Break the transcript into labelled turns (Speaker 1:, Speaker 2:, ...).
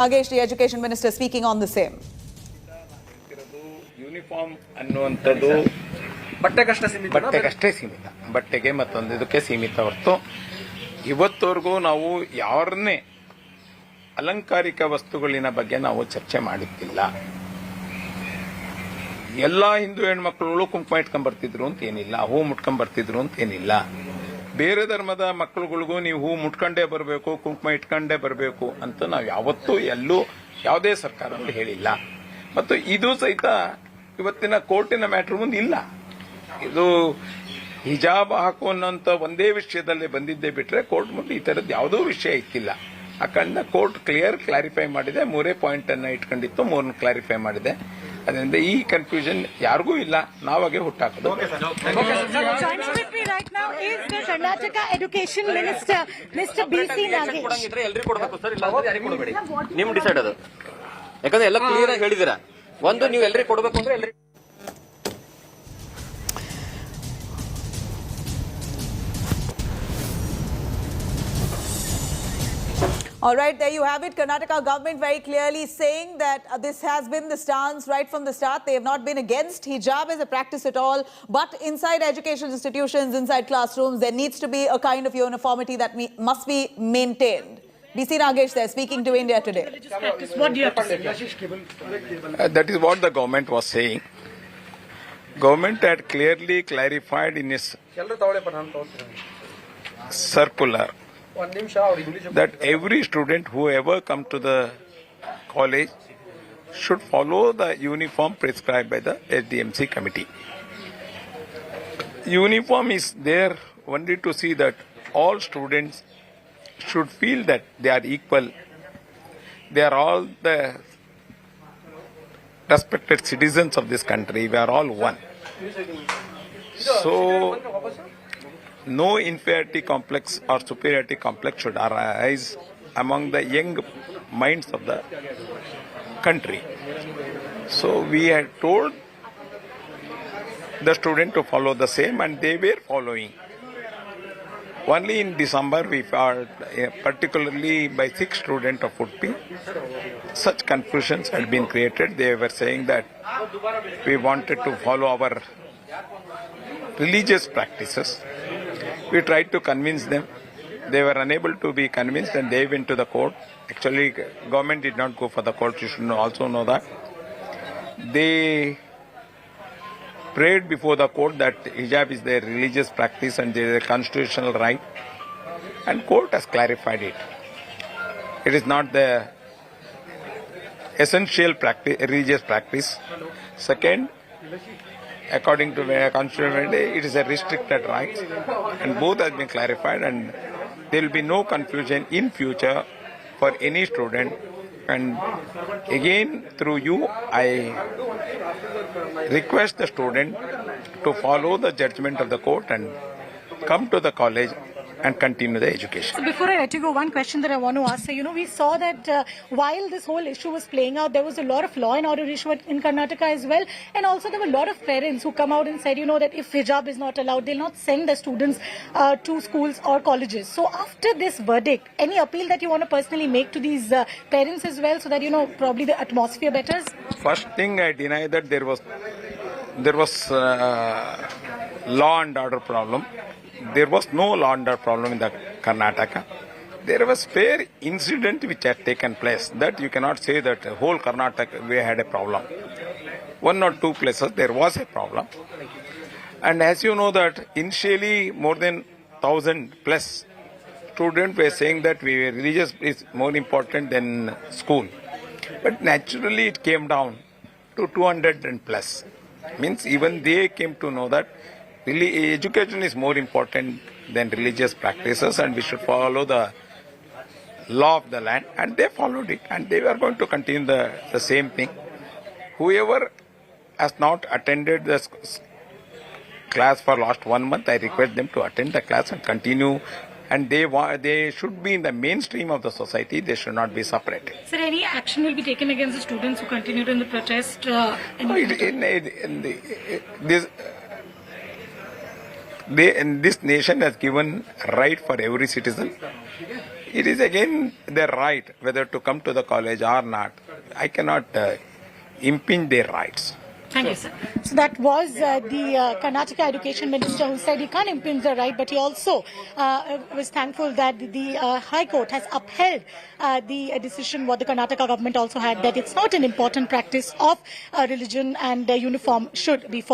Speaker 1: Nagesh, the Education Minister, speaking on the same.
Speaker 2: Uniform ಅನ್ನುವಂಥದ್ದು ಬಟ್ಟೆಗಷ್ಟೇ ಸೀಮಿತ, ಬಟ್ಟೆಗೆ ಮತ್ತೊಂದು ಇದಕ್ಕೆ ಸೀಮಿತ ಹೊರತು ಇವತ್ತವರೆಗೂ ನಾವು ಯಾರನ್ನೇ ಅಲಂಕಾರಿಕ ವಸ್ತುಗಳಿನ ಬಗ್ಗೆ ನಾವು ಚರ್ಚೆ ಮಾಡುತ್ತಿಲ್ಲ. ಎಲ್ಲಾ ಹಿಂದೂ ಹೆಣ್ಮಕ್ಳುಗಳು ಕುಂಕುಮ ಇಟ್ಕೊಂಡ್ ಬರ್ತಿದ್ರು ಅಂತ ಏನಿಲ್ಲ, ಹೂ ಮುಟ್ಕೊಂಡ್ ಬರ್ತಿದ್ರು ಅಂತ ಏನಿಲ್ಲ. ಬೇರೆ ಧರ್ಮದ ಮಕ್ಕಳುಗಳಿಗೂ ನೀವು ಹೂ ಮುಟ್ಕೊಂಡೇ ಬರಬೇಕು, ಕುಂಕುಮ ಇಟ್ಕೊಂಡೇ ಬರಬೇಕು ಅಂತ ನಾವು ಯಾವತ್ತೂ ಎಲ್ಲೂ ಯಾವುದೇ ಸರ್ಕಾರದಲ್ಲಿ ಹೇಳಿಲ್ಲ. ಮತ್ತು ಇದು ಸಹಿತ ಇವತ್ತಿನ ಕೋರ್ಟಿನ ಮ್ಯಾಟ್ರ್ ಮುಂದೆ ಇಲ್ಲ. ಇದು ಹಿಜಾಬ್ ಹಾಕು ಅನ್ನೋಂಥ ಒಂದೇ ವಿಷಯದಲ್ಲೇ ಬಂದಿದ್ದೇ ಬಿಟ್ರೆ ಕೋರ್ಟ್ ಮುಂದೆ ಈ ತರದ್ದು ಯಾವುದೋ ವಿಷಯ ಇತ್ತಿಲ್ಲ. ಆ ಕಾರಣ ಕೋರ್ಟ್ ಕ್ಲಾರಿಫೈ ಮಾಡಿದೆ, 3 ಪಾಯಿಂಟ್ ಅನ್ನ ಇಟ್ಕೊಂಡಿತ್ತು, 3 ಕ್ಲಾರಿಫೈ ಮಾಡಿದೆ. ಅದರಿಂದ ಈ ಕನ್ಫ್ಯೂಷನ್ ಯಾರಿಗೂ ಇಲ್ಲ, ನಾವಾಗೆ ಹುಟ್ಟಾಕೋದು.
Speaker 3: Right now is the Karnataka Education Minister, Mr. B.C Nagesh.
Speaker 4: ಎಲ್ಲರಿಗೂ ಕೊಡಬೇಕು ಸರ್, ಇಲ್ಲ ಅಂದ್ರೆ ಯಾರಿಗೂ ಕೊಡಬೇಡಿ. ನಿಮ್ ಡಿಸೈಡ್ ಅದು, ಯಾಕಂದ್ರೆ ಎಲ್ಲ ಕ್ಲಿಯರ್ ಆಗಿ ಹೇಳಿದಿರಾ. ಒಂದು ನೀವು ಎಲ್ಲರಿಗೂ ಕೊಡಬೇಕು ಅಂದ್ರೆ ಎಲ್ಲರಿಗೂ.
Speaker 1: All right, there you have it. Karnataka government very clearly saying that this has been the stance right from the start. They have not been against hijab as a practice at all. But inside education institutions, inside classrooms, there needs to be a kind of uniformity that must be maintained. B.C Nagesh there, speaking to India Today.
Speaker 3: What do you have to say?
Speaker 2: That is what the government was saying. Government had clearly clarified in its circular that every student who ever come to the college should follow the uniform prescribed by the SDMC committee. Uniform is there only to see that all students should feel that they are equal. They are all the respected citizens of this country. We are all one. So no inferiority complex or superiority complex should arise among the young minds of the country. So we had told the student to follow the same, and they were following. Only in December we found, particularly by 6 students of Udpi, such confusions had been created. They were saying that we wanted to follow our religious practices. We tried to convince them. They were unable to be convinced and they went to the court. Actually, government did not go for the court. You should also know that. They prayed before the court that hijab is their religious practice and their constitutional right. And court has clarified it. It is not the essential religious practice. Second, according to the constitution, it is a restricted right, and both has been clarified, and there will be no confusion in future for any student. And again, through you, I request the student to follow the judgment of the court and come to the college and continue the education.
Speaker 3: So before I let you go, one question that I want to ask. So, we saw that while this whole issue was playing out, there was a lot of law and order issue in Karnataka as well. And also there were a lot of parents who come out and said, that if hijab is not allowed, they'll not send their students to schools or colleges. So after this verdict, any appeal that you want to personally make to these parents as well, so that, probably the atmosphere betters?
Speaker 2: First thing, I deny that there was law and order problem. There was no law and order problem in the Karnataka. There was fair incident which had taken place. That you cannot say that whole Karnataka we had a problem. 1 or 2 places there was a problem. And as you know that initially more than 1,000 plus students were saying that religious is more important than school. But naturally it came down to 200 and plus. Means even they came to know that really education is more important than religious practices, and we should follow the law of the land, and they followed it, and they were going to continue the same thing. Whoever has not attended the class for last 1 month, I request them to attend the class and continue, and they should be in the mainstream of the society. They should not be separated.
Speaker 3: Sir, any action will be taken against the students who continued in the protest? This nation has given right for every citizen.
Speaker 2: It is again their right whether to come to the college or not. I cannot impinge their rights.
Speaker 3: Thank you, sir. So that was the Karnataka Education Minister who said he can't impinge the right, but he also was thankful that the High Court has upheld the decision what the Karnataka government also had, that it's not an important practice of religion and uniform should be followed.